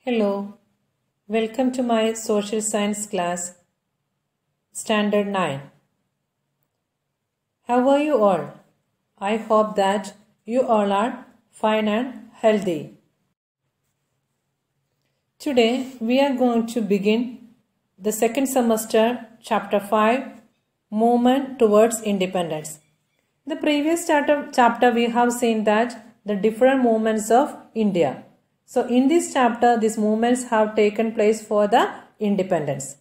Hello, welcome to my social science class, Standard 9. How are you all? I hope that you all are fine and healthy. Today we are going to begin the second semester, Chapter 5, Movement Towards Independence. In the previous chapter we have seen that the different movements of India. So in this chapter, these movements have taken place for the independence.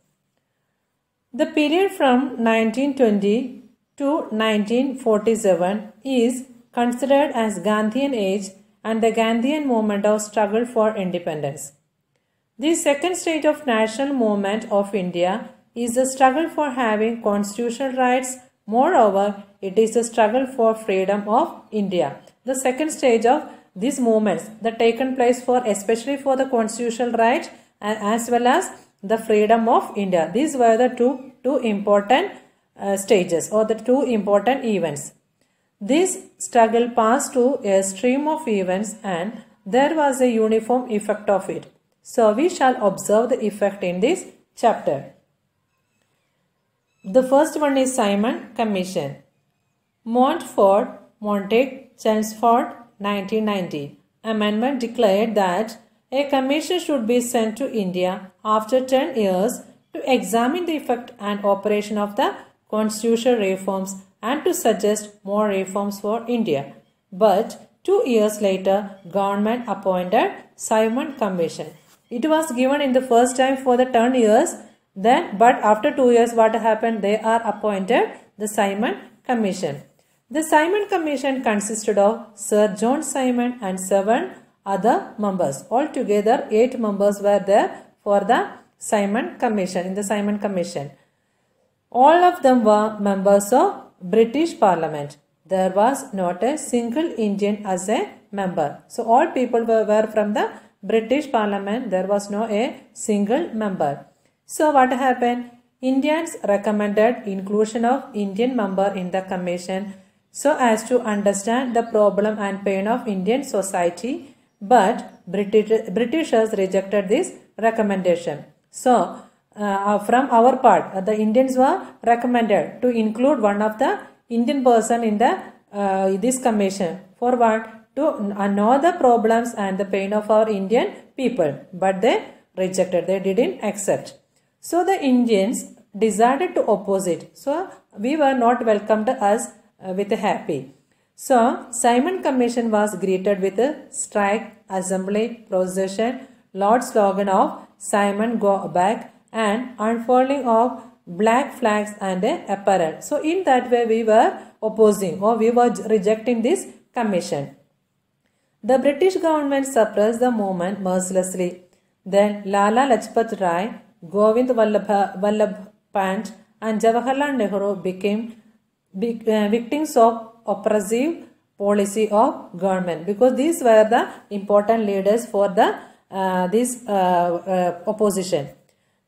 The period from 1920 to 1947 is considered as Gandhian age and the Gandhian movement of struggle for independence. The second stage of national movement of India is the struggle for having constitutional rights. Moreover, it is a struggle for freedom of India. The second stage of these movements that taken place for especially for the constitutional rights as well as the freedom of India. These were the two important stages or the two important events. This struggle passed to a stream of events and there was a uniform effect of it. So we shall observe the effect in this chapter. The first one is Simon Commission. Montfort, Montague, Chelmsford, 1990. Amendment declared that a commission should be sent to India after 10 years to examine the effect and operation of the constitutional reforms and to suggest more reforms for India. But 2 years later, government appointed Simon Commission. It was given in the first time for the 10 years. But after 2 years, what happened? They are appointed the Simon Commission. The Simon Commission consisted of Sir John Simon and 7 other members. Altogether, 8 members were there for the Simon Commission, in the Simon Commission. All of them were members of British Parliament. There was not a single Indian as a member. So, all people were from the British Parliament. There was no a single member. So, what happened? Indians recommended inclusion of Indian member in the commission so as to understand the problem and pain of Indian society, but Britishers rejected this recommendation. So, from our part, the Indians were recommended to include one of the Indian person in the this commission. For what? To know the problems and the pain of our Indian people, but they rejected, they didn't accept. So, the Indians decided to oppose it. So, we were not welcomed as with a happy. So, Simon Commission was greeted with a strike, assembly, procession, loud slogan of Simon go back and unfurling of black flags and apparel. So, in that way we were opposing or we were rejecting this commission. The British government suppressed the movement mercilessly. Then Lala Lajpat Rai, Govind Vallabh Pant and Jawaharlal Nehru became victims of oppressive policy of government because these were the important leaders for the this opposition.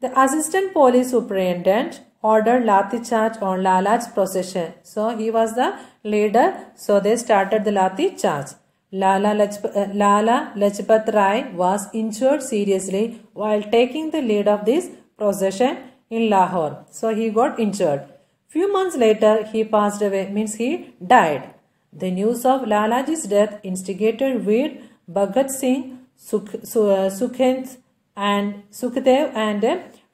The assistant police superintendent ordered Lathi charge on Lala's procession. So he was the leader. So they started the Lathi charge. Lala Lajpat Rai was injured seriously while taking the lead of this procession in Lahore. So he got injured. Few months later, he passed away, means he died. The news of Lalaji's death instigated Veer, Bhagat Singh, Sukhdev and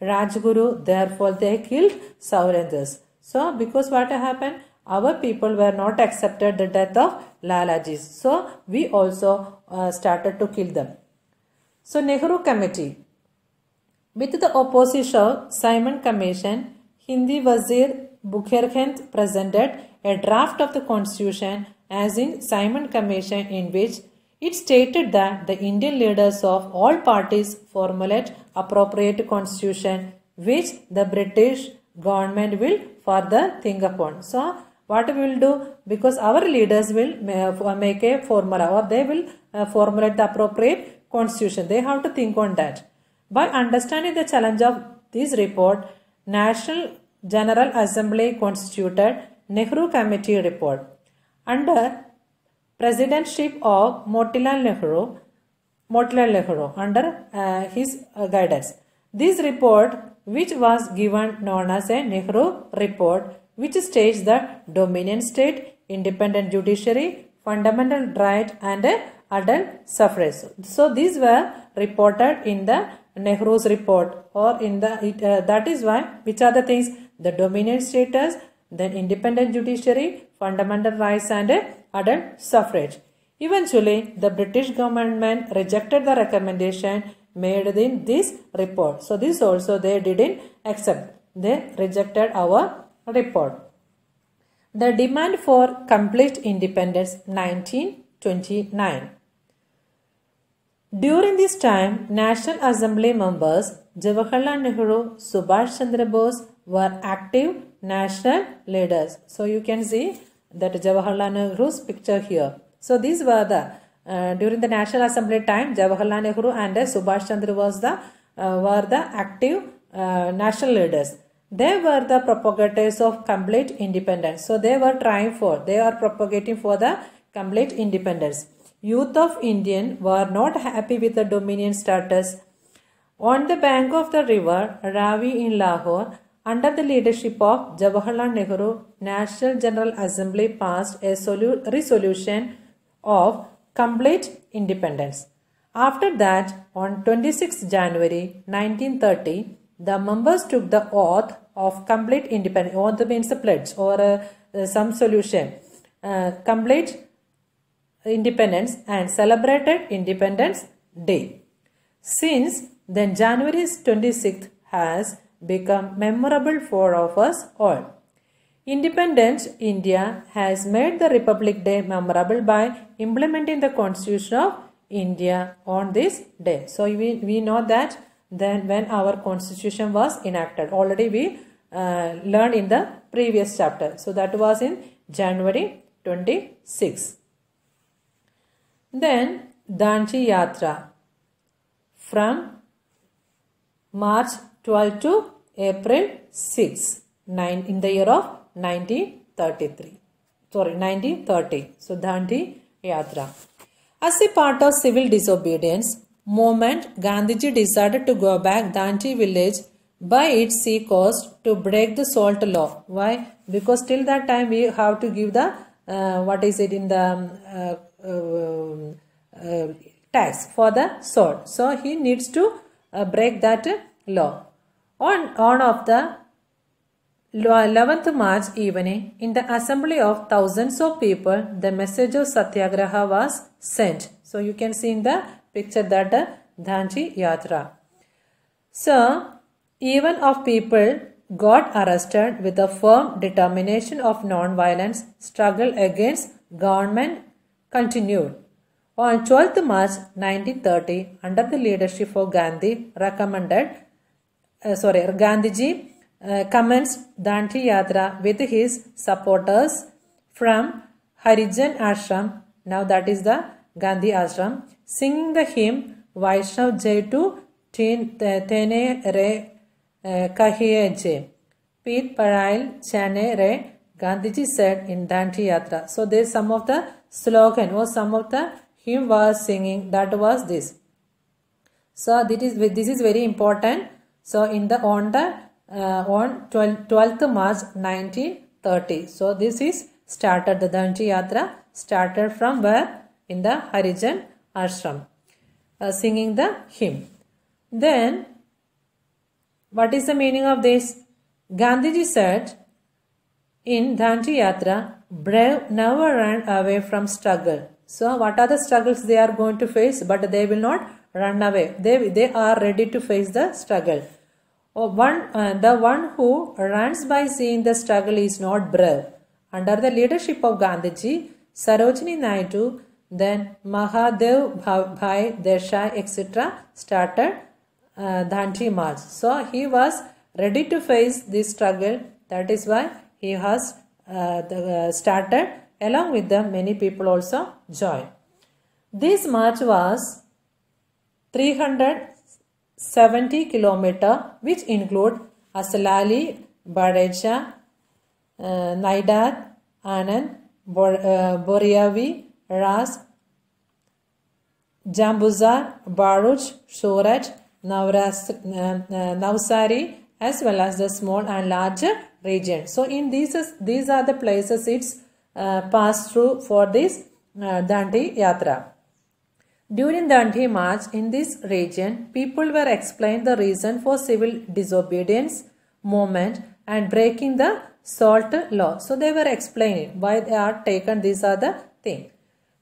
Rajguru. Therefore, they killed Saurendras. So, because what happened? Our people were not accepted the death of Lalaji. So, we also started to kill them. So, Nehru Committee. With the opposition of Simon Commission, Hindi Wazir Bukherkand presented a draft of the constitution as in Simon Commission in which it stated that the Indian leaders of all parties formulate appropriate constitution which the British government will further think upon. So, what we will do? Because our leaders will make a formula or they will formulate the appropriate constitution. They have to think on that. By understanding the challenge of this report, National General Assembly constituted Nehru Committee report. Under presidentship of Motilal Nehru, Motilal Nehru under his guidance. This report, which was given known as a Nehru report, which states the dominion state, independent judiciary, fundamental right and adult suffrage. So these were reported in the Nehru's report, or in the that is why, which are the things? The dominion status, then independent judiciary, fundamental rights and adult suffrage. Eventually, the British government rejected the recommendation made in this report. So this also they didn't accept. They rejected our report. The demand for complete independence, 1929. During this time, National Assembly members Jawaharlal Nehru, Subhash Chandra Bose were active national leaders. So you can see that Jawaharlal Nehru's picture here. So these were the during the National Assembly time, Jawaharlal Nehru and Subhash Chandra Bose were the active national leaders. They were the propagators of complete independence. So they are propagating for the complete independence. Youth of Indian were not happy with the dominion status. On the bank of the river Ravi in Lahore, under the leadership of Jawaharlal Nehru, National General Assembly passed a resolution of complete independence. After that, on 26 January 1930, the members took the oath of complete independence. Oath means a pledge or some solution. Complete independence and celebrated Independence Day. Since then, January 26th has become memorable for us all. Independent India has made the Republic Day memorable by implementing the Constitution of India on this day. So we know that then when our Constitution was enacted, already we learned in the previous chapter. So that was in January 26. Then Danchi Yatra from March 12 to April 6 in the year of 1930. So Danchi Yatra. As a part of civil disobedience movement, Gandhiji decided to go back Danchi village by its sea coast to break the salt law. Why? Because till that time we have to give the tax for the salt. So he needs to break that law. On of the 11th March evening, in the assembly of thousands of people, the message of Satyagraha was sent. So you can see in the picture that Danchi Yatra. So even of people got arrested with a firm determination of non-violence, struggle against government continued. On 12th March 1930, under the leadership of Gandhiji commenced Danchi Yatra with his supporters from Harijan Ashram, now that is the Gandhi Ashram, singing the hymn Vaishnav Jaitu Tene Re Kahiye Je, Pit Parail Chane Re, Gandhiji said in Danchi Yatra. So there is some of the slogan or some of the hymn was singing, that was this. So this is very important. So on 12th March 1930. So this is started, the Danchi Yatra started from where? In the Harijan Ashram, singing the hymn. Then what is the meaning of this? Gandhiji said in Danchi Yatra, brave never run away from struggle. So what are the struggles they are going to face? But they will not run away. They are ready to face the struggle. The one who runs by seeing the struggle is not brave. Under the leadership of Gandhiji, Sarojini Naidu, then Mahadev Bhai Desai, etc. started Danchi March. So he was ready to face this struggle. That is why he has started. Along with them, many people also joined. This march was 370 kilometers, which include Asalali, Bareja, Naidad, Anand, Boriavi, Ras, Jambuzar, Bharuch, Surat, Navsari, as well as the small and larger region. So in these are the places it's passed through for this Dandi Yatra. During Dandi March in this region, people were explained the reason for civil disobedience movement and breaking the salt law. So they were explaining why they are taken. These are the things.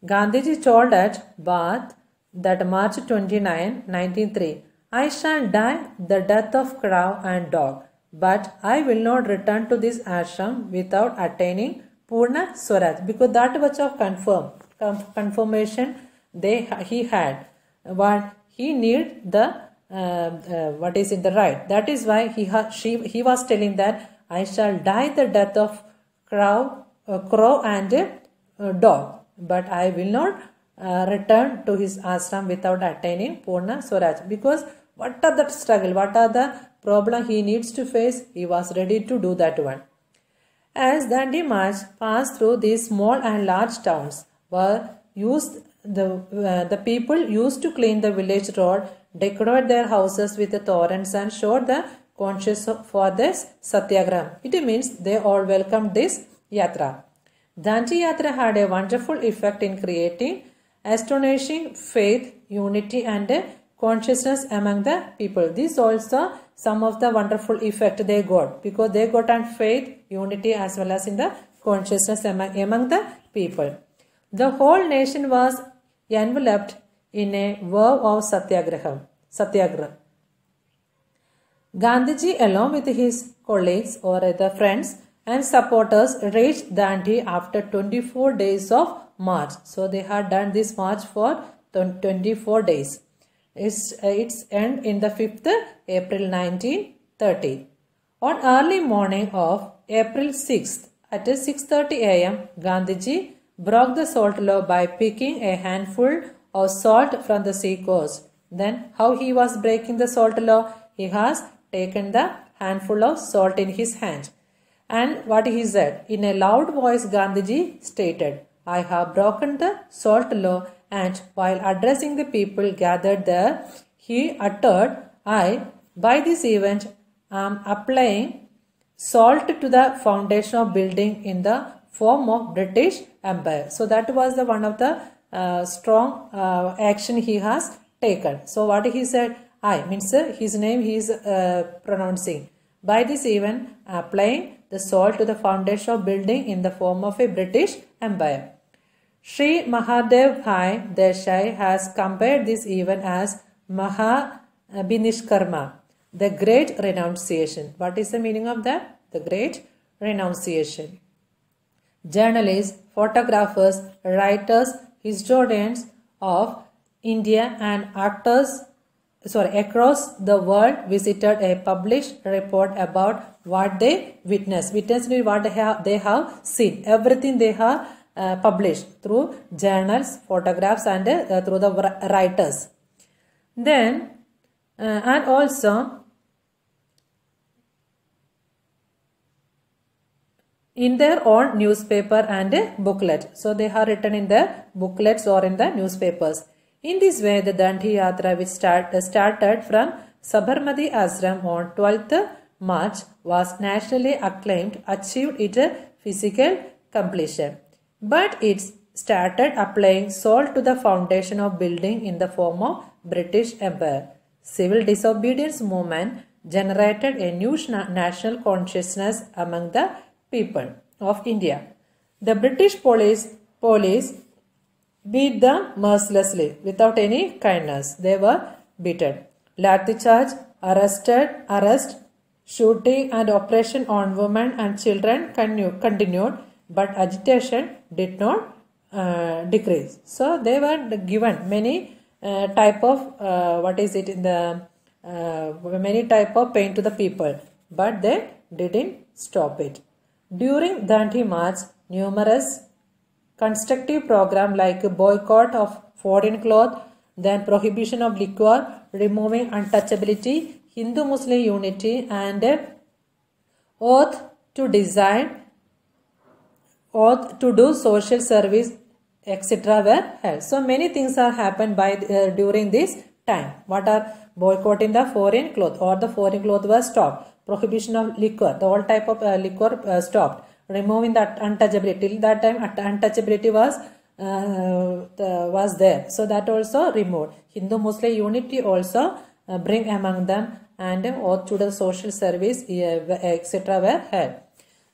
Gandhiji told at Bath that March 29, 1903, I shall die the death of crow and dog, but I will not return to this ashram without attaining Purna Swaraj, because that much of confirmation he had. But he need the the right. That is why he was telling that I shall die the death of crow and dog, but I will not return to his ashram without attaining Purna Swaraj. Because what are the struggle, what are the problem he needs to face, he was ready to do that one. As Dandi March passed through these small and large towns, the people used to clean the village road, decorate their houses with the torrents and showed the conscience for this Satyagraha. It means they all welcomed this yatra. Dandi Yatra had a wonderful effect in creating astonishing faith, unity and consciousness among the people. This also some of the wonderful effect they got, because they got on faith, unity as well as in the consciousness among the people. The whole nation was enveloped in a whirl of Satyagraha. Gandhiji, along with his colleagues or the friends and supporters, reached Dandi after 24 days of march. So they had done this march for 24 days. Its end in the 5th April 1930. On early morning of April 6th at 6:30 a.m., Gandhiji broke the salt law by picking a handful of salt from the sea coast. Then how he was breaking the salt law? He has taken the handful of salt in his hand. And what he said? In a loud voice, Gandhiji stated, I have broken the salt law. And while addressing the people gathered there, he uttered, I, by this event, am applying salt to the foundation of building in the form of British Empire. So that was the one of the strong action he has taken. So what he said, I means his name he is pronouncing. By this event, applying the salt to the foundation of building in the form of a British Empire. Sri Mahadev Bhai Desai has compared this event as Mahabhinishkarma, the great renunciation. What is the meaning of that? The great renunciation. Journalists, photographers, writers, historians of India and actors across the world visited a published report about what they witnessed. Witnessed what they have seen. Everything they have published through journals, photographs and through the writers. Then and also in their own newspaper and booklet. So they have written in the booklets or in the newspapers. In this way, the Dandi Yatra, which started from Sabarmati Ashram on 12th March, was nationally acclaimed, achieved its physical completion. But it started applying salt to the foundation of building in the form of British Empire. Civil disobedience movement generated a new national consciousness among the people of India. The British police beat them mercilessly without any kindness. They were beaten. Lathi charge, arrest, shooting and oppression on women and children continued, but agitation did not decrease. So they were given many type of many type of pain to the people, but they didn't stop it. During Dandi March, numerous constructive programs like boycott of foreign cloth, then prohibition of liquor, removing untouchability, Hindu-Muslim unity and oath to do social service etc. were held. So many things are happened by during this time. What are boycotting the foreign cloth, or the foreign cloth was stopped. Prohibition of liquor, the all type of liquor stopped. Removing the untouchability. Till that time untouchability was there. So that also removed. Hindu-Muslim unity also bring among them, and oath to the social service etc. were held.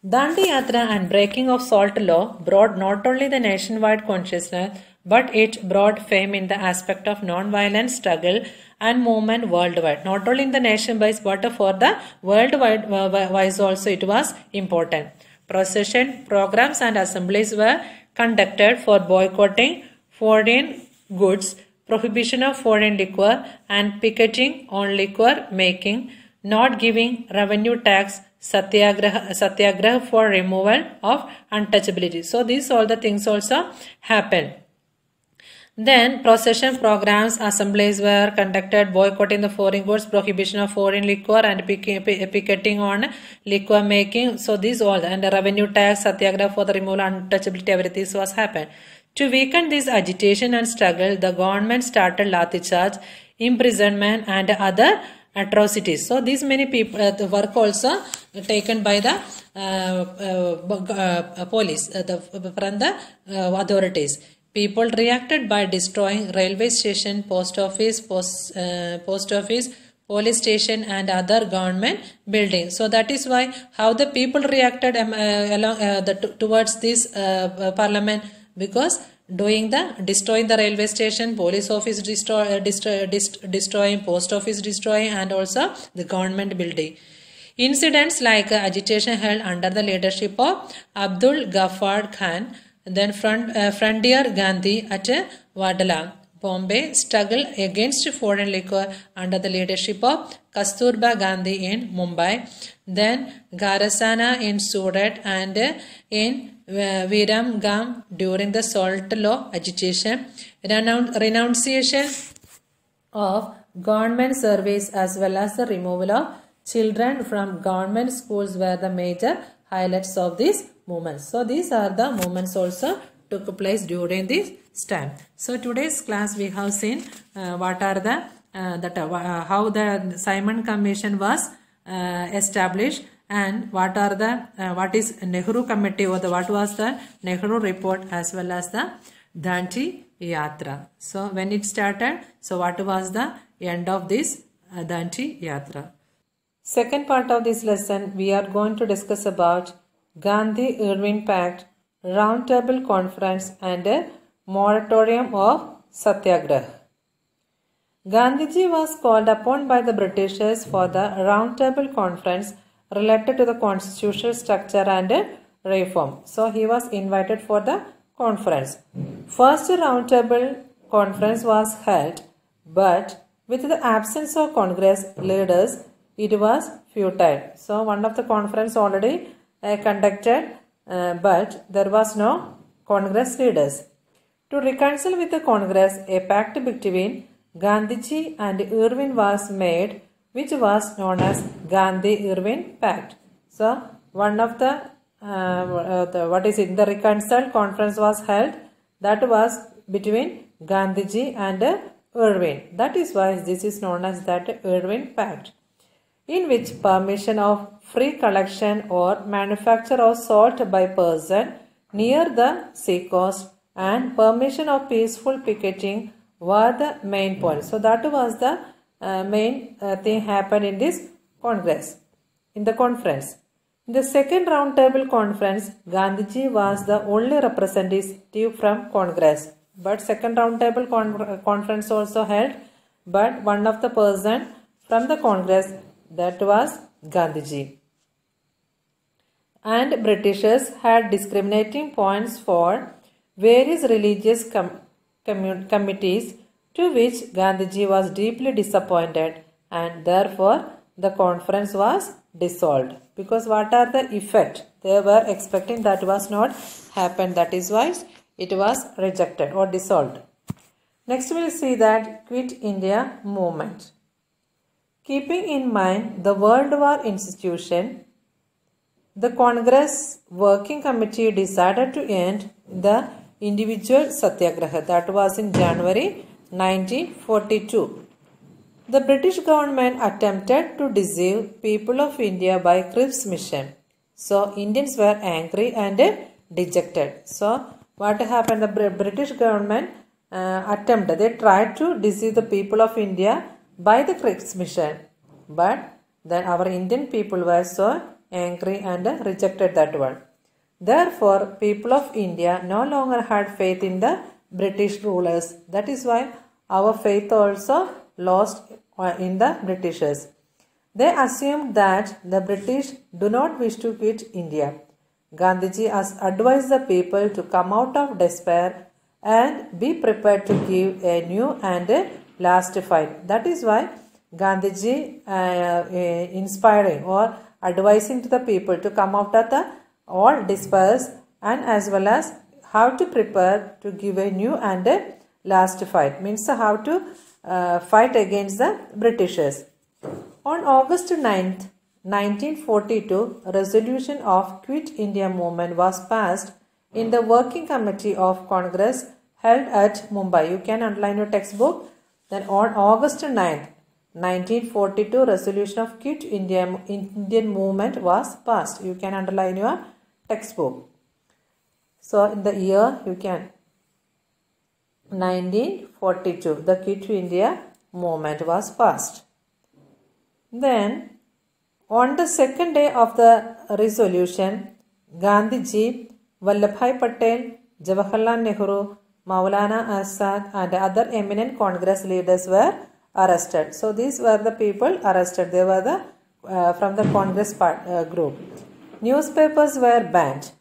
Dandi Yatra and breaking of salt law brought not only the nationwide consciousness, but it brought fame in the aspect of non-violent struggle and movement worldwide. Not only in the nation-wise, but for the worldwide wise also it was important. Procession, programs and assemblies were conducted for boycotting foreign goods, prohibition of foreign liquor, and picketing on liquor making, not giving revenue tax, satyagraha for removal of untouchability. So these all the things also happened. Then procession, programs, assemblies were conducted boycotting the foreign goods, prohibition of foreign liquor, and picketing on liquor making. So these all, and the revenue tax, satyagraha for the removal of untouchability, everything was happened. To weaken this agitation and struggle, the government started lathi charge, imprisonment and other atrocities. So these many people, the work also taken by the police, from the authorities. People reacted by destroying railway station, post office, police station and other government buildings. So that is why how the people reacted towards this parliament, because destroying the railway station, police office destroying, post office destroying, and also the government building. Incidents like agitation held under the leadership of Abdul Ghaffar Khan, then Frontier Gandhi at Wadala, Bombay, struggle against foreign liquor under the leadership of Kasturba Gandhi in Mumbai, then Garasana in Surat, and in Viramgam during the salt law agitation, renunciation of government service as well as the removal of children from government schools were the major highlights of these movements. So these are the movements also took place during this time. So today's class we have seen what are the how the Simon Commission was established, and what are the what is Nehru Committee, or what was the Nehru report, as well as the Dandi Yatra. So when it started, so what was the end of this Dandi Yatra. Second part of this lesson, we are going to discuss about Gandhi-Irvin Pact, Roundtable Conference, and a moratorium of Satyagraha. Gandhiji was called upon by the Britishers for the Roundtable Conference related to the constitutional structure and reform. So he was invited for the conference. First Roundtable Conference was held, but with the absence of Congress leaders, it was futile. So one of the conference already conducted, but there was no Congress leaders. To reconcile with the Congress, a pact between Gandhiji and Irvin was made, which was known as Gandhi-Irvin Pact. So one of the the reconciled conference was held, that was between Gandhiji and Irvin. That is why this is known as that Irvin Pact, in which permission of free collection or manufacture of salt by person near the sea coast and permission of peaceful picketing were the main points. So that was the main thing happened in this congress, in the conference. In the second roundtable conference, Gandhiji was the only representative from Congress. But second roundtable conference also held, but one of the person from the Congress, that was Gandhiji. And Britishers had discriminating points for various religious committees, to which Gandhiji was deeply disappointed, and therefore the conference was dissolved. Because what are the effect they were expecting, that was not happened. That is why it was rejected or dissolved. Next we will see that Quit India movement. Keeping in mind the World War institution, the Congress Working Committee decided to end the individual satyagraha. That was in January 1942. The British government attempted to deceive people of India by Cripps mission. So Indians were angry and dejected. So what happened? The British government they tried to deceive the people of India by the Cripps mission. But then our Indian people were so angry and rejected that one. Therefore, people of India no longer had faith in the British rulers. That is why our faith also lost in the Britishers. They assumed that the British do not wish to quit India. Gandhiji has advised the people to come out of despair and be prepared to give a new and a last fight. That is why Gandhiji inspiring or advising to the people to come out of the all despair and as well as how to prepare to give a new and a last fight. Means how to fight against the Britishers. On August 9th, 1942, a resolution of Quit India movement was passed in the Working Committee of Congress held at Mumbai. You can underline your textbook. Then on August 9th, 1942, resolution of Quit India Indian movement was passed. You can underline your textbook. So in the year you can 1942, the Quit India movement was passed. Then on the second day of the resolution, Gandhiji, Vallabhbhai Patel, Jawaharlal Nehru, Maulana Azad and other eminent Congress leaders were arrested. So these were the people arrested. They were the from the Congress group. Newspapers were banned.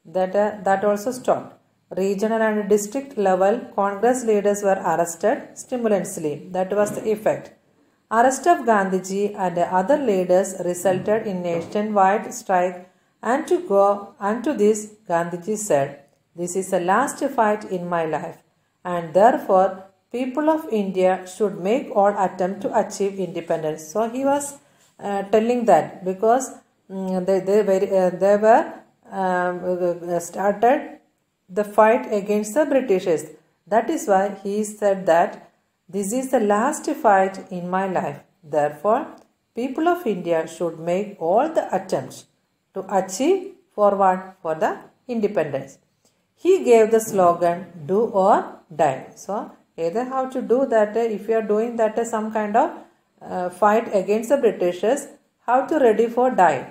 That also stopped. Regional and district level Congress leaders were arrested stimulantly. That was the effect. Arrest of Gandhiji and other leaders resulted in nationwide strike, and to this Gandhiji said, "This is the last fight in my life, and therefore people of India should make all attempt to achieve independence." So he was telling that because they were started the fight against the Britishers. That is why he said that this is the last fight in my life. Therefore, people of India should make all the attempts to achieve for what? For the independence. He gave the slogan, "Do or die." So, either how to do that, if you are doing that some kind of fight against the Britishers, how to ready for die.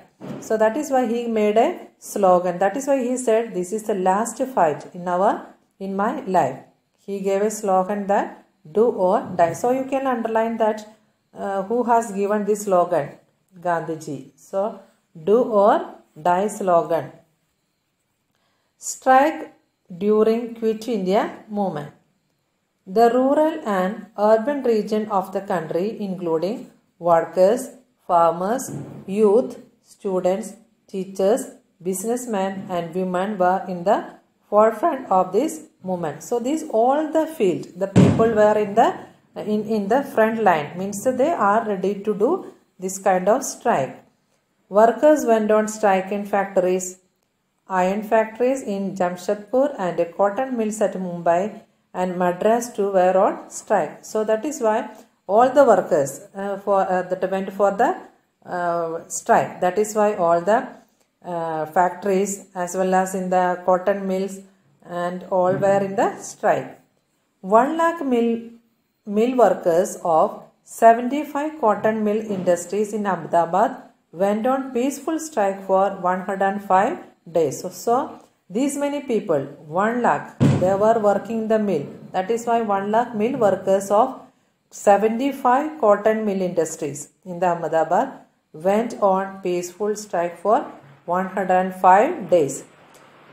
So, that is why he made a slogan. That is why he said, "This is the last fight in my life." He gave a slogan that "Do or die." So you can underline that who has given this slogan? Gandhiji. So "Do or die" slogan. Strike during Quit India movement. The rural and urban region of the country, including workers, farmers, youth, students, teachers, businessmen and women, were in the forefront of this movement. So these all the field, the people were in the front line, means they are ready to do this kind of strike. Workers went on strike in factories, iron factories in Jamshedpur and cotton mills at Mumbai and Madras too were on strike. So that is why all the workers that went for the strike. That is why all the factories as well as in the cotton mills and all were in the strike. 1 lakh mill workers of 75 cotton mill industries in Ahmedabad went on peaceful strike for 105 days. So these many people, 1 lakh, they were working in the mill. That is why 1 lakh mill workers of 75 cotton mill industries in the Ahmedabad went on peaceful strike for 105 days.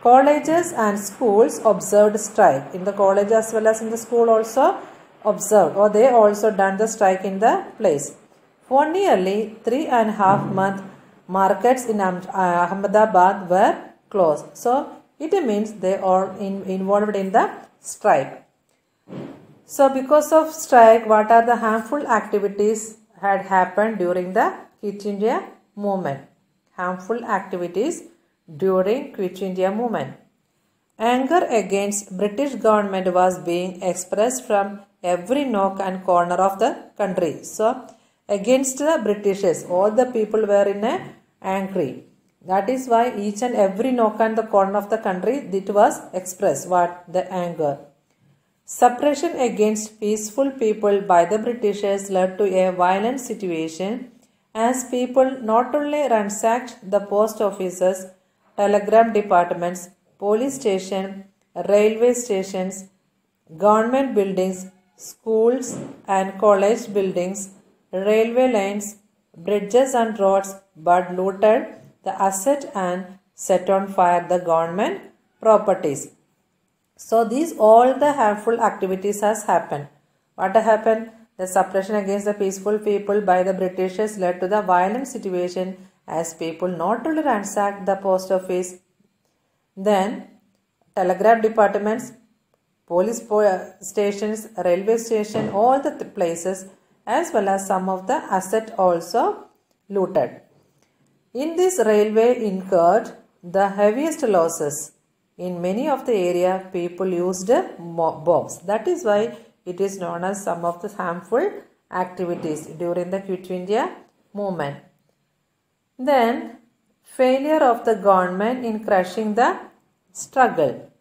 Colleges and schools observed strike. In the college as well as in the school also observed, or they also done the strike in the place. For nearly 3.5 months, markets in Ahmedabad were closed. So it means they are involved in the strike. So because of strike, what are the harmful activities had happened during the Quit India movement? Harmful activities during Quit India movement. Anger against British government was being expressed from every nook and corner of the country. So, against the Britishers, all the people were in a angry. That is why each and every nook and the corner of the country, it was expressed, what? The anger. Suppression against peaceful people by the Britishers led to a violent situation as people not only ransacked the post offices, telegraph departments, police station, railway stations, government buildings, schools and college buildings, railway lines, bridges and roads, but looted the asset and set on fire the government properties. So these all the harmful activities has happened. What happened? The suppression against the peaceful people by the Britishers led to the violent situation as people not only ransacked the post office, then telegraph departments, police stations, railway station, all the places, as well as some of the asset also looted. In this, railway incurred the heaviest losses. In many of the area, people used bombs. That is why it is known as some of the harmful activities during the Quit India movement. Then, failure of the government in crushing the struggle.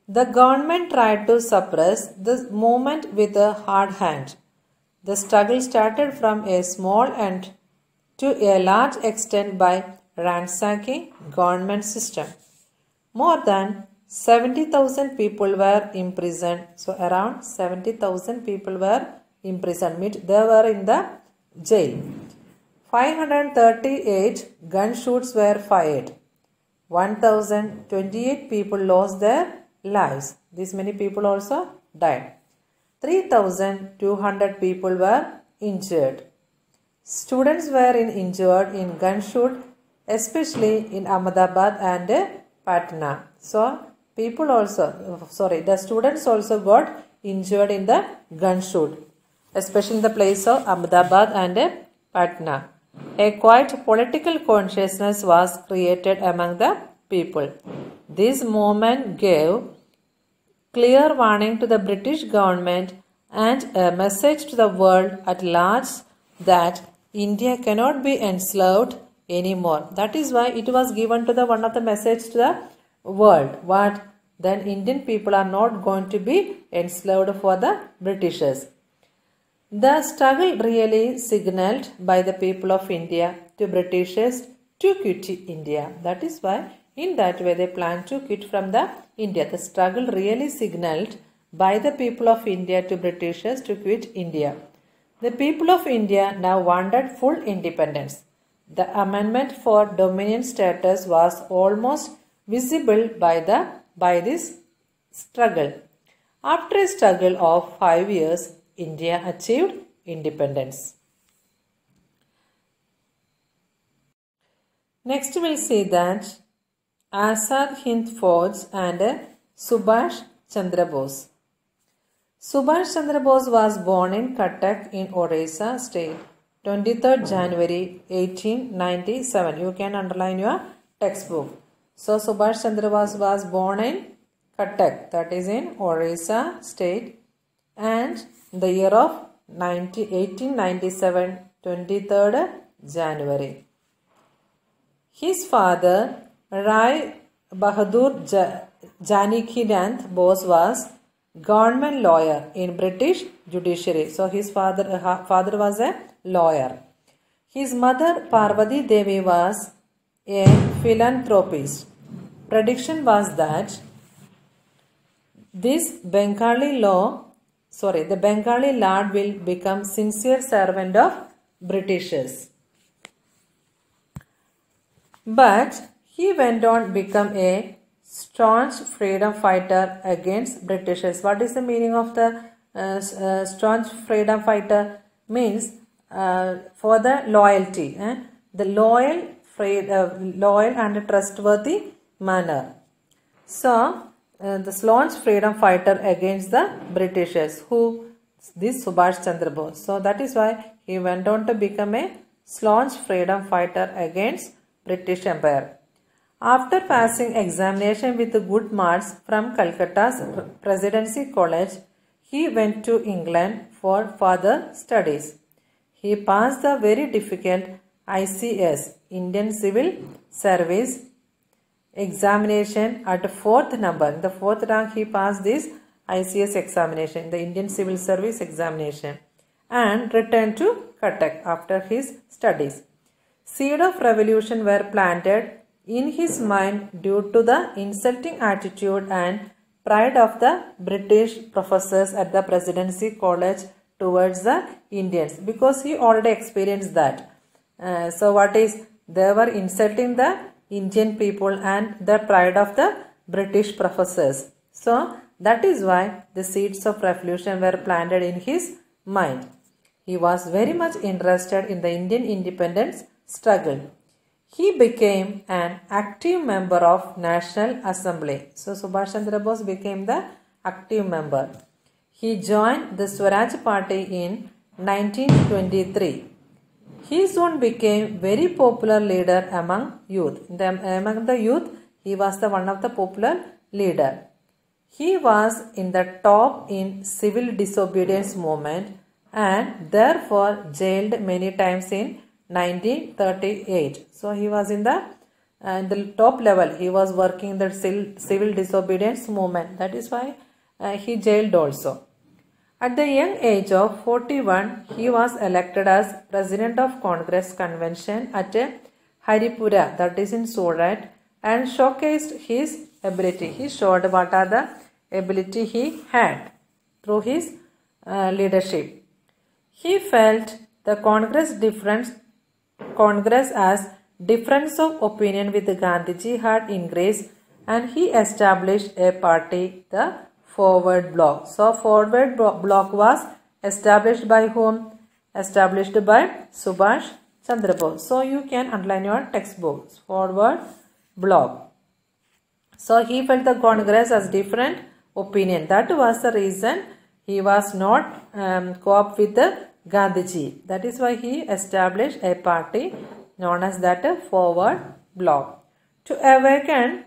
The government tried to suppress the movement with a hard hand. The struggle started from a small end to a large extent by ransacking government system. More than 70,000 people were imprisoned. So around 70,000 people were imprisoned. They were in the jail. 538 gun shoots were fired. 1,028 people lost their lives. These many people also died. 3,200 people were injured. Students were injured in gun shoot, especially in Ahmedabad and Patna. So the students also got injured in the gun shoot, especially in the place of Ahmedabad and Patna. A quiet political consciousness was created among the people. This movement gave clear warning to the British government and a message to the world at large that India cannot be enslaved anymore. That is why it was given to the one of the message to the world. What? Then Indian people are not going to be enslaved for the Britishers. The struggle really signaled by the people of India to Britishers to quit India. That is why in that way they planned to quit from the India. The struggle really signaled by the people of India to Britishers to quit India. The people of India now wanted full independence. The amendment for dominion status was almost visible by this struggle. After a struggle of 5 years, India achieved independence. Next we will see that Azad Hind Fauj and Subhash Chandra Bose. Subhash Chandra Bose was born in Cuttack in Odisha state, 23rd January 1897. You can underline your textbook. So Subhash Chandra Bose was born in Cuttack, that is in Odisha state, and the year of 1897, 23rd January. His father, Rai Bahadur Janakinanth Bose, was government lawyer in British judiciary. So his father was a lawyer. His mother Parvati Devi was a philanthropist. Prediction was that the Bengali lord will become sincere servant of Britishers. But he went on to become a staunch freedom fighter against Britishers. What is the meaning of the staunch freedom fighter? Means for the loyalty, the loyal and trustworthy manner. So the staunch freedom fighter against the Britishers, this Subhash Chandra Bose. So that is why he went on to become a staunch freedom fighter against British Empire. After passing examination with good marks from Calcutta's Presidency College, he went to England for further studies. He passed the very difficult ICS, Indian Civil Service examination at the 4th number. In the 4th rank he passed this ICS examination, the Indian Civil Service examination, and returned to Cuttack after his studies. Seed of revolution were planted in his mind due to the insulting attitude and pride of the British professors at the Presidency College towards the Indians, because he already experienced that. They were insulting the Indian people and the pride of the British professors. So that is why the seeds of revolution were planted in his mind. He was very much interested in the Indian independence struggle. He became an active member of National Assembly. So Subhash Chandra Bose became the active member. He joined the Swaraj Party in 1923. He soon became very popular leader among youth. Among the youth, he was the one of the popular leader. He was in the top in civil disobedience movement and therefore jailed many times in 1938. So he was in the top level. He was working in the civil disobedience movement. That is why he jailed also. At the young age of 41, he was elected as President of Congress Convention at Haripura, that is in Surat, and showcased his ability. He showed what are the ability he had through his leadership. He felt the Congress as difference of opinion with Gandhiji had increased, and he established a party, the Forward Bloc. So Forward Bloc was established by whom? Established by Subhash Chandra Bose. So you can underline your textbooks. Forward Bloc. So he felt the Congress as different opinion. That was the reason he was not co-op with the Gandhiji. That is why he established a party known as that Forward Bloc. To awaken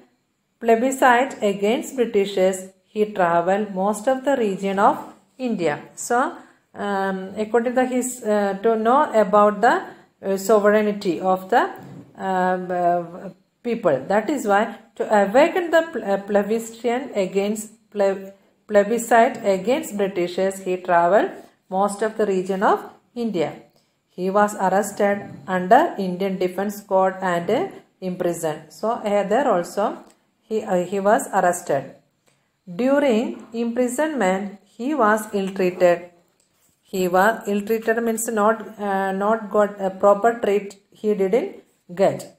plebiscite against Britishers, he travelled most of the region of India. So, according to his, to know about the sovereignty of the people. That is why to awaken the plebiscite against Britishers, he travelled most of the region of India. He was arrested under Indian Defence Code and imprisoned. So there also he was arrested. During imprisonment, he was ill-treated. He was ill-treated means not got a proper treat he didn't get.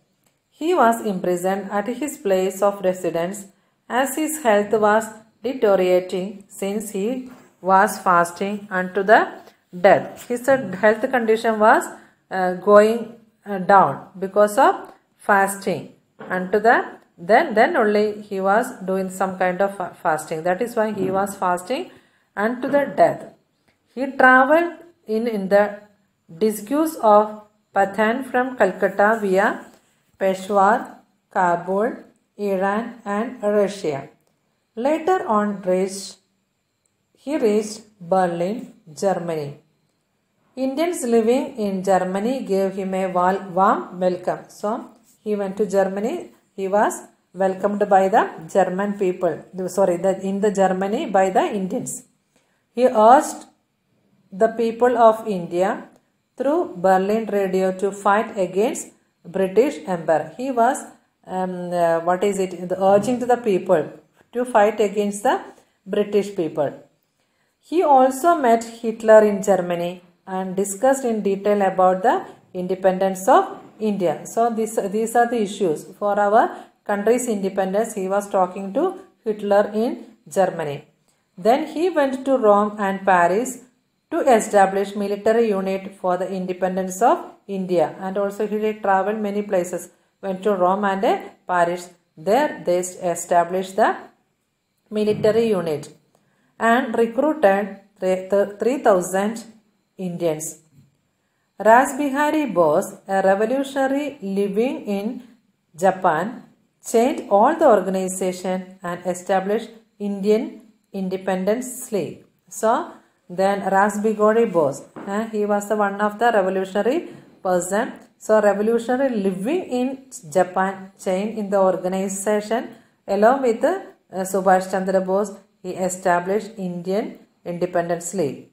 He was imprisoned at his place of residence as his health was deteriorating since he was fasting unto the death. His health condition was going down because of fasting unto the then only he was doing some kind of fasting. That is why he was fasting unto the death. He travelled in the disguise of Pathan from Calcutta via Peshawar, Kabul, Iran and Russia. Later on he reached Berlin, Germany. Indians living in Germany gave him a warm welcome. So he went to Germany. He was welcomed by the German people. In the Germany by the Indians. He urged the people of India through Berlin radio to fight against British Empire. He was urging to the people to fight against the British people. He also met Hitler in Germany and discussed in detail about the independence of India. So these are the issues for our country's independence. He was talking to Hitler in Germany. Then he went to Rome and Paris to establish military unit for the independence of India. And also he traveled many places. Went to Rome and Paris. There they established the military unit and recruited 3,000 Indians. Ras Bihari Bose, a revolutionary living in Japan, changed all the organization and established Indian Independence League. So then Ras Bihari Bose, he was the one of the revolutionary person. So revolutionary living in Japan changed in the organization along with Subhash Chandra Bose. He established Indian Independence League.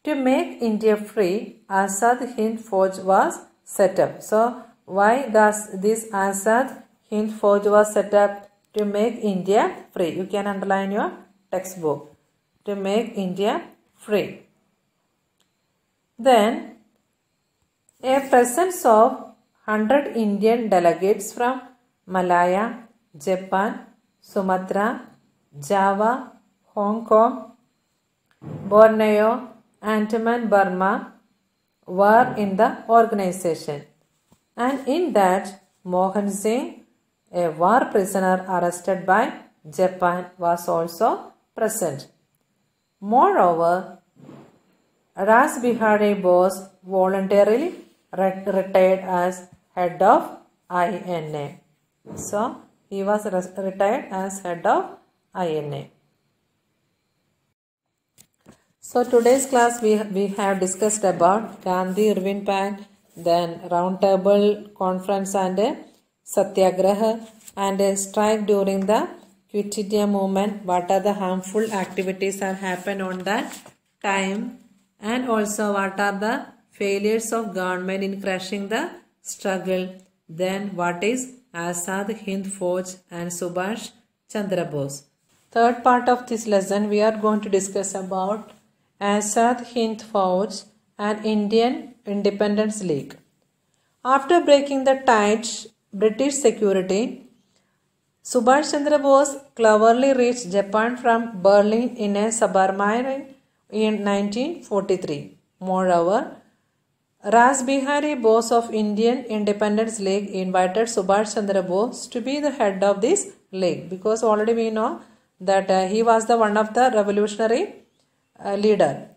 To make India free, Azad Hind Fauj was set up. So why does this Azad Hind Fauj was set up? To make India free. You can underline your textbook. To make India free. Then a presence of 100 Indian delegates from Malaya, Japan, Sumatra, Java, Hong Kong, Borneo, Andaman, Burma were in the organization. And in that, Mohan Singh, a war prisoner arrested by Japan, was also present. Moreover, Ras Bihari Bose voluntarily retired as head of INA. So, he was retired as head of INA. So, today's class we have discussed about Gandhi-Irvin Pact, then Round Table Conference and Satyagraha, and a strike during the Quit India movement. What are the harmful activities that happened on that time, and also what are the failures of government in crushing the struggle. Then what is Azad Hind Fauj and Subhash Chandra Bose. Third part of this lesson we are going to discuss about Azad Hind Fauj and Indian Independence League. After breaking the tight British security, Subhash Chandra Bose cleverly reached Japan from Berlin in a submarine in 1943. Moreover, Ras Bihari Bose of Indian Independence League invited Subhash Chandra Bose to be the head of this league, because already we know that he was the one of the revolutionary leader.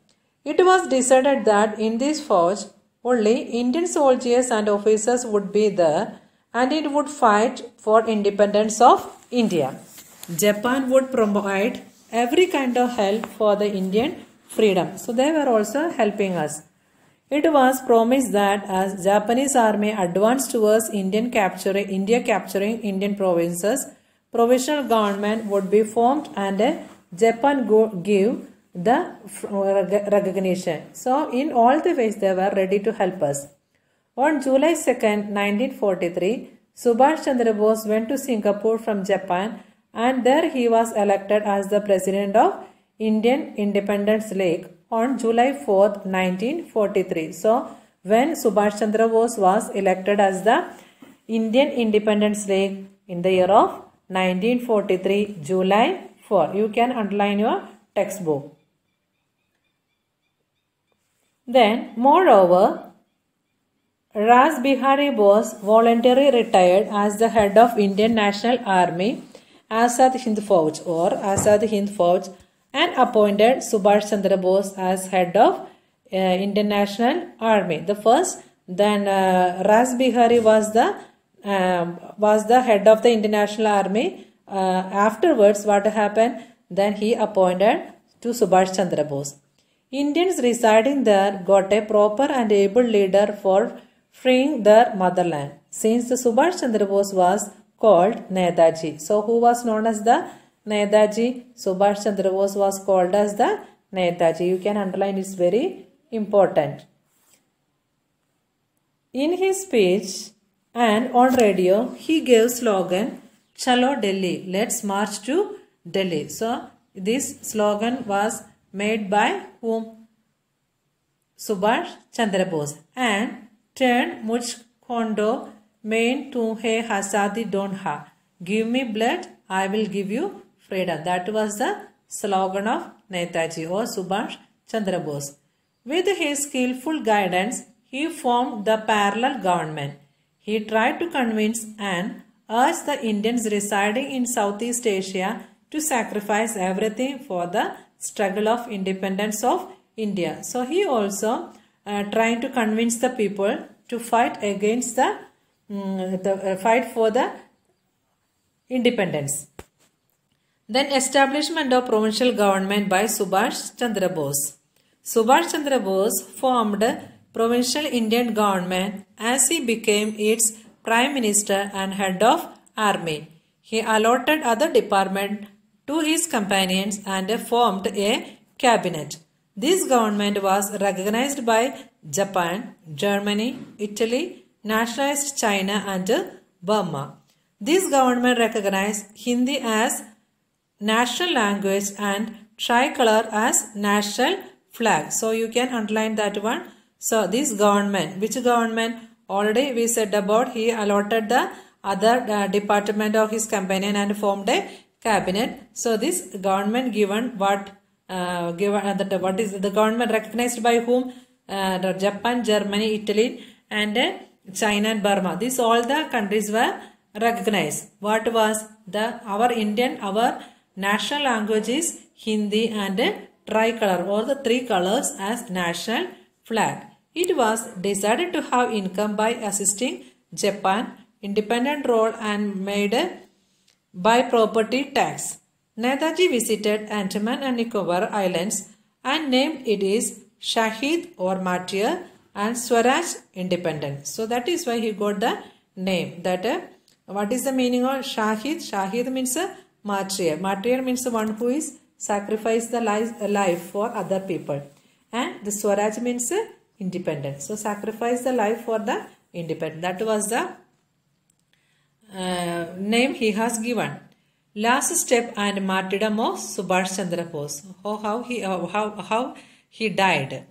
It was decided that in this forge only Indian soldiers and officers would be there, and it would fight for independence of India. Japan would provide every kind of help for the Indian freedom. So they were also helping us. It was promised that as Japanese army advanced towards India capturing Indian provinces, provisional government would be formed and Japan give the recognition. So in all the ways they were ready to help us. On July 2nd, 1943, Subhash Chandra Bose went to Singapore from Japan, and there he was elected as the president of Indian Independence League on July 4th, 1943. So when Subhash Chandra Bose was elected as the Indian Independence League in the year of 1943, July 4. You can underline your textbook. Then, moreover, Ras Bihari Bose voluntarily retired as the head of Indian National Army, Azad Hind Fauj, and appointed Subhash Chandra Bose as head of Indian National Army. The first, then Ras Bihari was the head of the Indian National Army. Afterwards, what happened? Then he appointed to Subhash Chandra Bose. Indians residing there got a proper and able leader for freeing their motherland. Since the Subhash Chandra Bose was called Netaji. So who was known as the Netaji? Subhash Chandra Bose was called as the Netaji. You can underline, it's very important. In his speech and on radio, he gave slogan, Chalo Delhi, let's march to Delhi. So this slogan was made by whom? Subhash Chandra Bose. And turn much kondo main tu hai hasadi don ha. Give me blood, I will give you freedom. That was the slogan of Netaji or Subhash Chandra Bose. With his skillful guidance, he formed the parallel government. He tried to convince and urge the Indians residing in Southeast Asia to sacrifice everything for the struggle of independence of India. So he also trying to convince the people to fight against fight for the independence. Then establishment of provincial government by Subhash Chandra Bose. Subhash Chandra Bose formed provincial Indian government as he became its prime minister and head of army. He allotted other departments to his companions and formed a cabinet. This government was recognized by Japan, Germany, Italy, nationalized China and Burma. This government recognized Hindi as national language and tricolor as national flag. So you can underline that one. So this government, which government? Already we said about he allotted the other department of his companion and formed a cabinet. So this government given what? What is the government recognized by whom? Japan, Germany, Italy and China and Burma. These all the countries were recognized. What was our national language is Hindi and tricolor or the three colors as national flag. It was decided to have income by assisting Japan, independent role and made by property tax. Netaji visited Andaman and Nicobar Islands and named it is Shahid or Martyr and Swaraj independent. So that is why he got the name. That what is the meaning of Shahid? Shahid means a martyr. Martyr means one who is sacrificed the life for other people. And the Swaraj means independent. So sacrifice the life for the independent. That was the name he has given. Last step and martyrdom of Subhash Chandra Bose. How he died.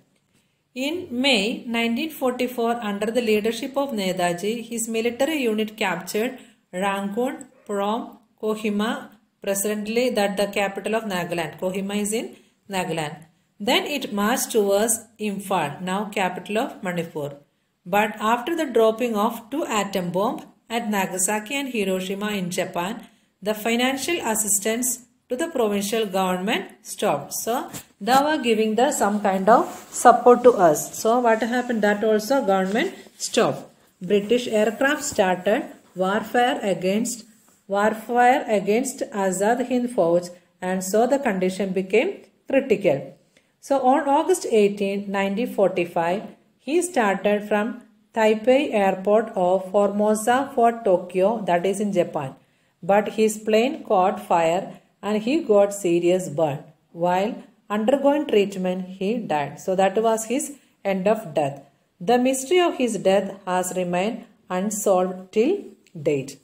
In May 1944, under the leadership of Netaji, his military unit captured Rangoon from Kohima, presently that the capital of Nagaland. Kohima is in Nagaland. Then it marched towards Imphal, now capital of Manipur. But after the dropping of 2 atom bombs at Nagasaki and Hiroshima in Japan, the financial assistance to the provincial government stopped. So they were giving some kind of support to us. So what happened? That also government stopped. British aircraft started warfare against Azad Hind Fauj, and so the condition became critical. So on August 18, 1945, he started from Taipei airport of Formosa for Tokyo, that is in Japan. But his plane caught fire and he got serious burn. While undergoing treatment, he died. So that was his end of death. The mystery of his death has remained unsolved till date.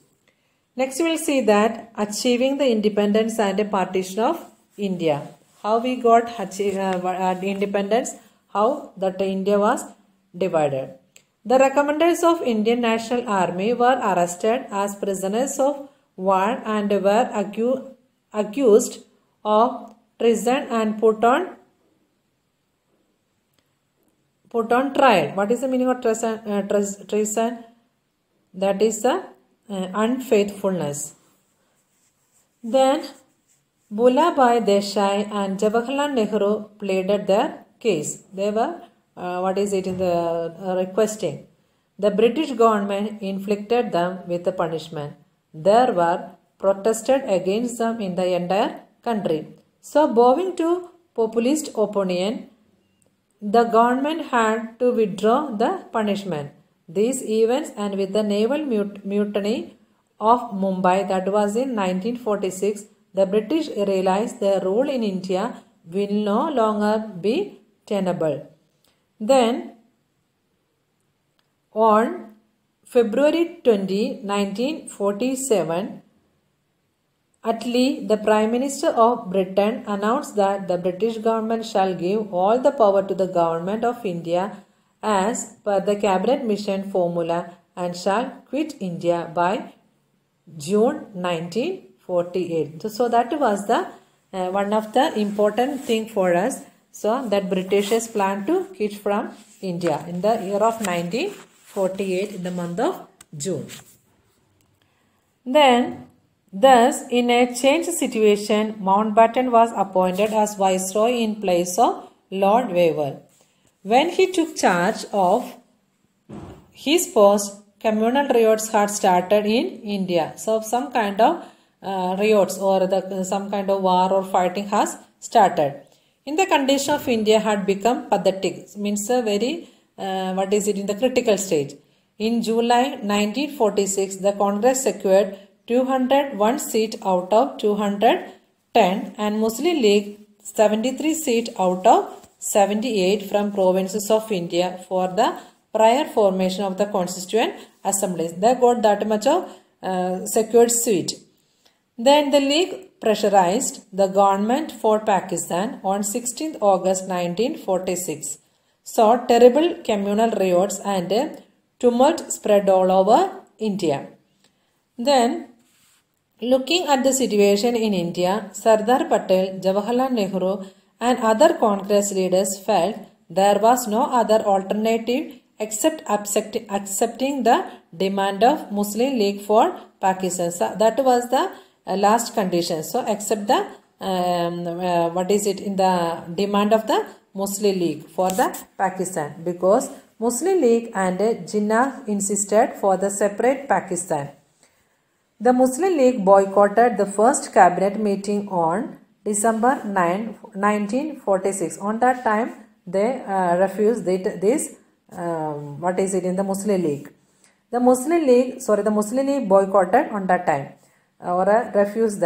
Next we will see that achieving the independence and a partition of India. How we got independence, how that India was divided. The recommenders of Indian National Army were arrested as prisoners of war and were accused of treason and put on trial. What is the meaning of treason? That is the unfaithfulness. Then Bhulabhai Desai and Jawaharlal Nehru pleaded their case. They were requesting. The British government inflicted them with the punishment. There were protested against them in the entire country. So bowing to populist opinion, the government had to withdraw the punishment. These events and with the naval mutiny of Mumbai, that was in 1946, the British realized their rule in India will no longer be tenable. Then on February 20, 1947, Attlee, the Prime Minister of Britain, announced that the British government shall give all the power to the government of India as per the cabinet mission formula and shall quit India by June 1948. So that was the one of the important thing for us. So that Britishers planned to quit from India in the year of 1948 in the month of June. Then thus in a changed situation, Mountbatten was appointed as Viceroy in place of Lord Wavell. When he took charge of his post, communal riots had started in India. So some kind of riots or some kind of war or fighting has started. In the condition of India had become pathetic, means a very, in the critical stage. In July 1946, the Congress secured 201 seats out of 210 and Muslim League 73 seats out of 78 from provinces of India for the prior formation of the constituent assemblies. They got that much of secured seat. Then the League pressurized the government for Pakistan on 16th August 1946. Saw terrible communal riots and tumult spread all over India. Then, looking at the situation in India, Sardar Patel, Jawaharlal Nehru and other Congress leaders felt there was no other alternative except accepting the demand of Muslim League for Pakistan. So that was the last condition. So accept the in the demand of the Muslim League for the Pakistan, because Muslim League and Jinnah insisted for the separate Pakistan. The Muslim League boycotted the first cabinet meeting on December 9, 1946. On that time, they refused this. In the Muslim League. The Muslim League boycotted on that time or refused.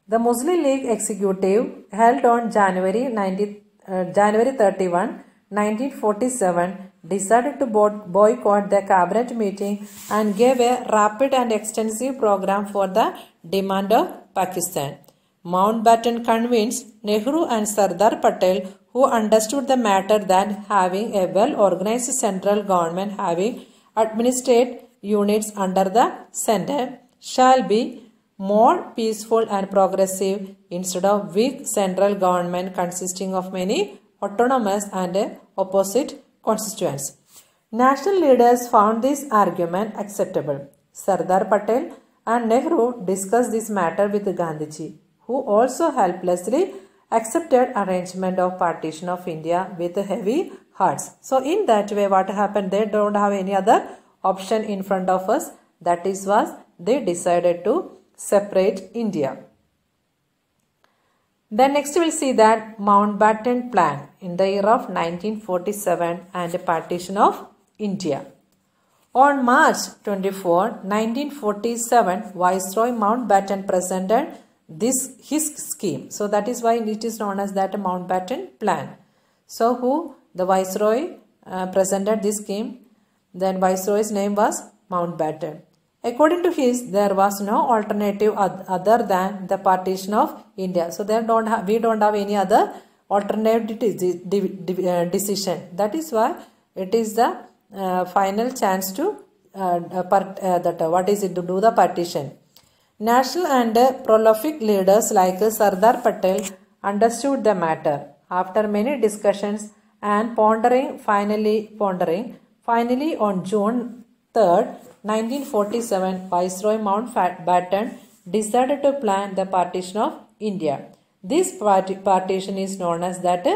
The Muslim League executive held on January 31, 1947 decided to boycott the cabinet meeting and gave a rapid and extensive program for the demand of Pakistan. Mountbatten convinced Nehru and Sardar Patel, who understood the matter, that having a well-organized central government having administrative units under the center shall be more peaceful and progressive instead of weak central government consisting of many autonomous and opposite constituents. National leaders found this argument acceptable. Sardar Patel and Nehru discussed this matter with Gandhiji, who also helplessly accepted arrangement of partition of India with heavy hearts. So in that way, what happened? They don't have any other option in front of us. That is was they decided to separate India. Then next we will see that Mountbatten Plan in the year of 1947 and the partition of India. On March 24, 1947, Viceroy Mountbatten presented his scheme. So that is why it is known as that Mountbatten Plan. So the Viceroy presented this scheme. Then Viceroy's name was Mountbatten. According to his, there was no alternative other than the partition of India. So we don't have any other alternative decision. That is why it is the final chance to do the partition. National and prolific leaders like Sardar Patel understood the matter. After many discussions and pondering, finally on June 3rd, 1947, Viceroy Mountbatten decided to plan the partition of India. This partition is known as that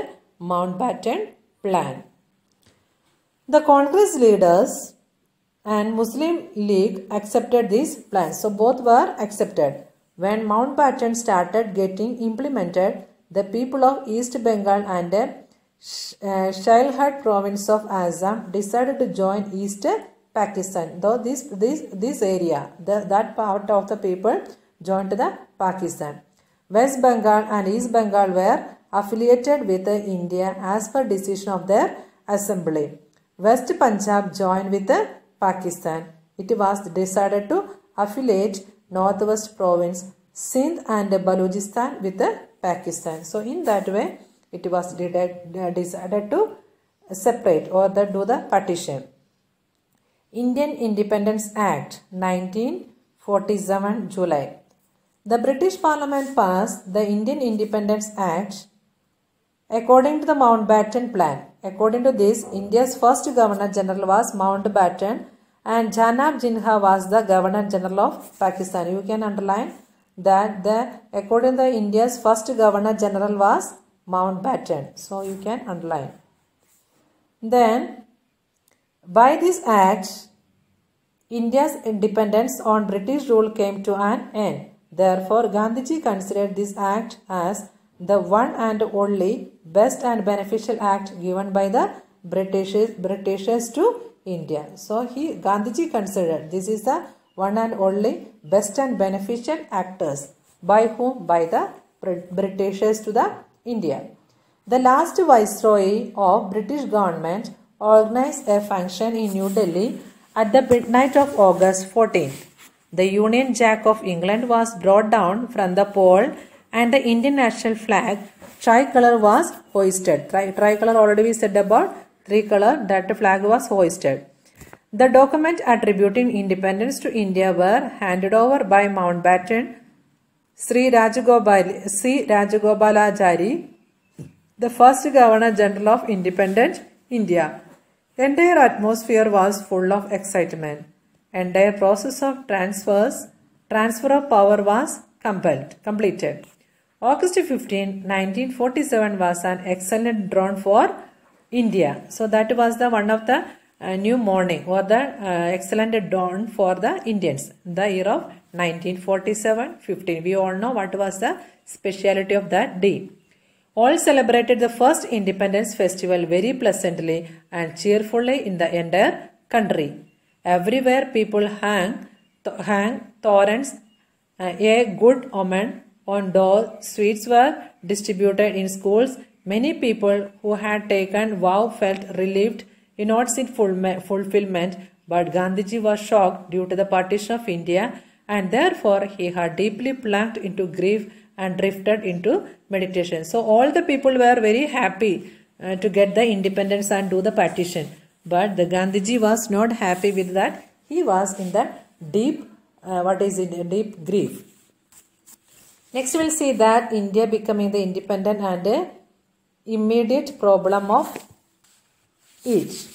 Mountbatten Plan. The Congress leaders and Muslim League accepted these plans. So both were accepted. When Mountbatten started getting implemented, the people of East Bengal and Sylhet province of Assam decided to join East Pakistan. Though this area, that part of the people joined the Pakistan. West Bengal and East Bengal were affiliated with India as per decision of their assembly. West Punjab joined with Pakistan. It was decided to affiliate Northwest Province, Sindh and Balochistan with Pakistan. So in that way, it was decided to separate or do the partition. Indian Independence Act 1947 July. The British Parliament passed the Indian Independence Act according to the Mountbatten Plan. According to this, India's first Governor General was Mountbatten and Janab Jinnah was the Governor General of Pakistan. You can underline that according to India's first Governor General was Mountbatten. So you can underline. Then by this act, India's independence on British rule came to an end. Therefore, Gandhiji considered this act as the one and only best and beneficial act given by the Britishers to India. So, Gandhiji considered this is the one and only best and beneficial actors. By whom? By the Britishers to the India. The last Viceroy of British government organized a function in New Delhi at the midnight of August 14th. The Union Jack of England was brought down from the pole and the Indian national flag, tricolor, was hoisted. Tricolor already we said about, tricolor, that flag was hoisted. The document attributing independence to India were handed over by Mountbatten Sri Rajagopalachari, the first Governor General of independent India. Entire atmosphere was full of excitement. Entire process of transfer of power was completed. August 15, 1947 was an excellent dawn for India. So that was the one of the new morning or the excellent dawn for the Indians. The year of 1947-15. We all know what was the speciality of that day. All celebrated the first Independence Festival very pleasantly and cheerfully in the entire country. Everywhere people hang torrents, a good omen on doors. Sweets were distributed in schools. Many people who had taken vow felt relieved in its fulfillment, but Gandhiji was shocked due to the partition of India, and therefore he had deeply plunged into grief and drifted into meditation. So all the people were very happy to get the independence and do the partition. But the Gandhiji was not happy with that. He was in the deep, deep grief. Next we will see that India becoming the independent and the immediate problem of each.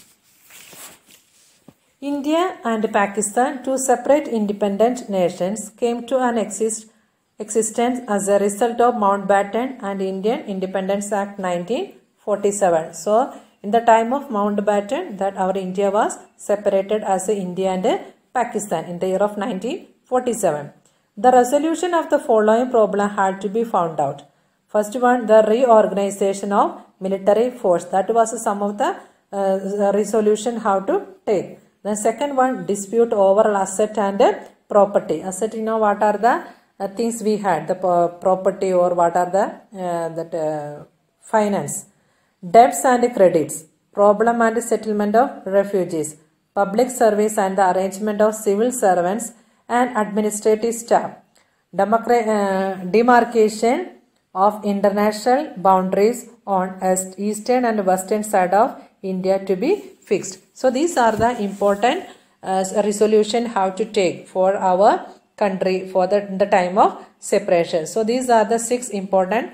India and Pakistan, two separate independent nations, came to an existence as a result of Mountbatten and Indian Independence Act 1947. So, in the time of Mountbatten, that our India was separated as India and Pakistan in the year of 1947. The resolution of the following problem had to be found out. First one, the reorganization of military force. That was some of the resolution how to take. The second one, dispute over asset and property. Asset, you know what are the things we had, the property or what are the finance. Debts and credits, problem and settlement of refugees, public service and the arrangement of civil servants and administrative staff, demarcation of international boundaries on eastern and western side of India to be fixed. So these are the important resolution how to take for our country for the time of separation. So these are the 6 important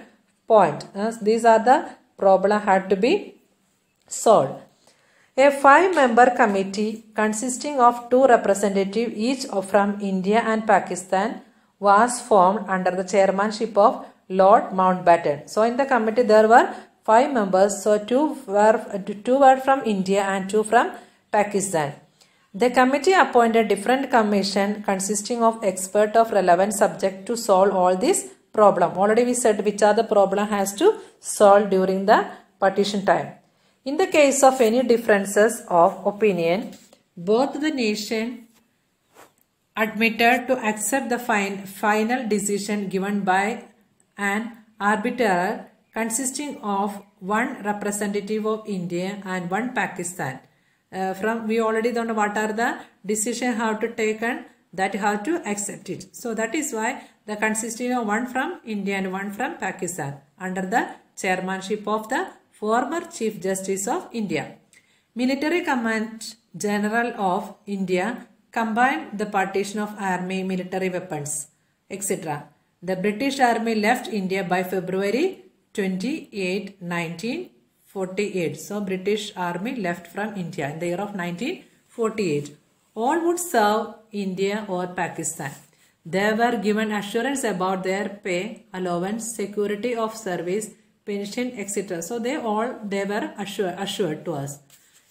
points. These are the problem had to be solved. A 5-member committee consisting of 2 representatives each from India and Pakistan was formed under the chairmanship of Lord Mountbatten. So in the committee there were 5 members. So 2 were from India and 2 from Pakistan. The committee appointed different commission consisting of experts of relevant subject to solve all these problems. Already we said which are the problem has to solve during the partition time. In the case of any differences of opinion, both the nation admitted to accept the final decision given by an arbiter consisting of 1 representative of India and 1 Pakistan. We already don't know what are the decision how to taken, that how to accept it. So that is why the consisting of 1 from India and 1 from Pakistan under the chairmanship of the former Chief Justice of India. Military Command General of India combined the partition of army, military weapons, etc. The British Army left India by February 28, 1948. So British Army left from India in the year of 1948. All would serve India or Pakistan. They were given assurance about their pay, allowance, security of service, pension, etc. So they were assured to us.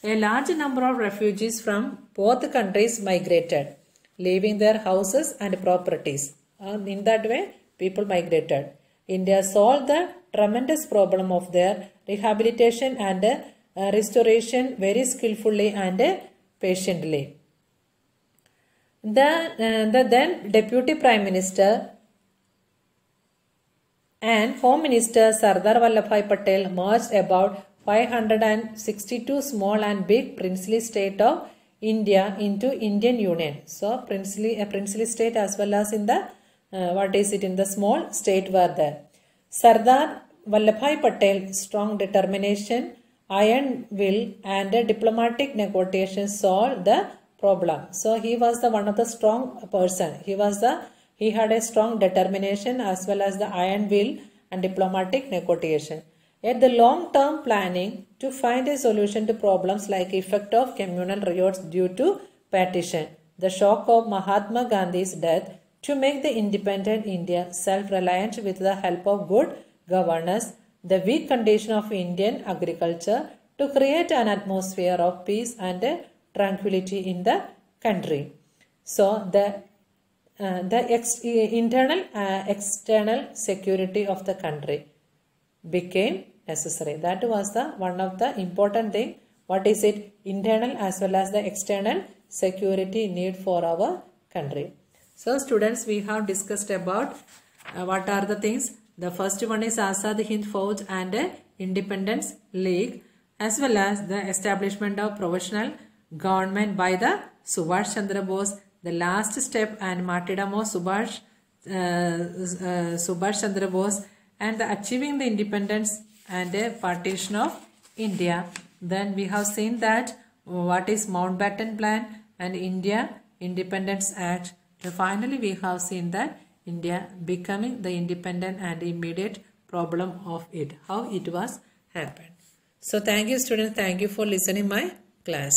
A large number of refugees from both countries migrated, leaving their houses and properties. In that way, people migrated. India solved the tremendous problem of their rehabilitation and restoration very skillfully and patiently. The then Deputy Prime Minister and Home Minister Sardar Vallabhbhai Patel merged about 562 small and big princely state of India into Indian Union. So a princely state as well as in the in the small state were there. Sardar Vallabhbhai Patel strong determination, iron will and diplomatic negotiations solved the problem. So he was the one of the strong person. He had a strong determination as well as the iron will and diplomatic negotiation. Yet the long-term planning to find a solution to problems like effect of communal riots due to partition, the shock of Mahatma Gandhi's death to make the independent India self-reliant with the help of good governance, the weak condition of Indian agriculture to create an atmosphere of peace and tranquility in the country. So the internal external security of the country became necessary. That was the one of the important thing. What is it? Internal as well as the external security need for our country. So students, we have discussed about what are the things. The first one is Azad Hind Fauj and Independence League, as well as the establishment of provisional government by the Subhash Chandra Bose, the last step and martyrdom of Subhash Chandra Bose, and the achieving the independence and a partition of India. Then we have seen that what is Mountbatten Plan and India Independence Act. And finally, we have seen that India becoming the independent and immediate problem of it, how it was happened. So thank you students, thank you for listening my class.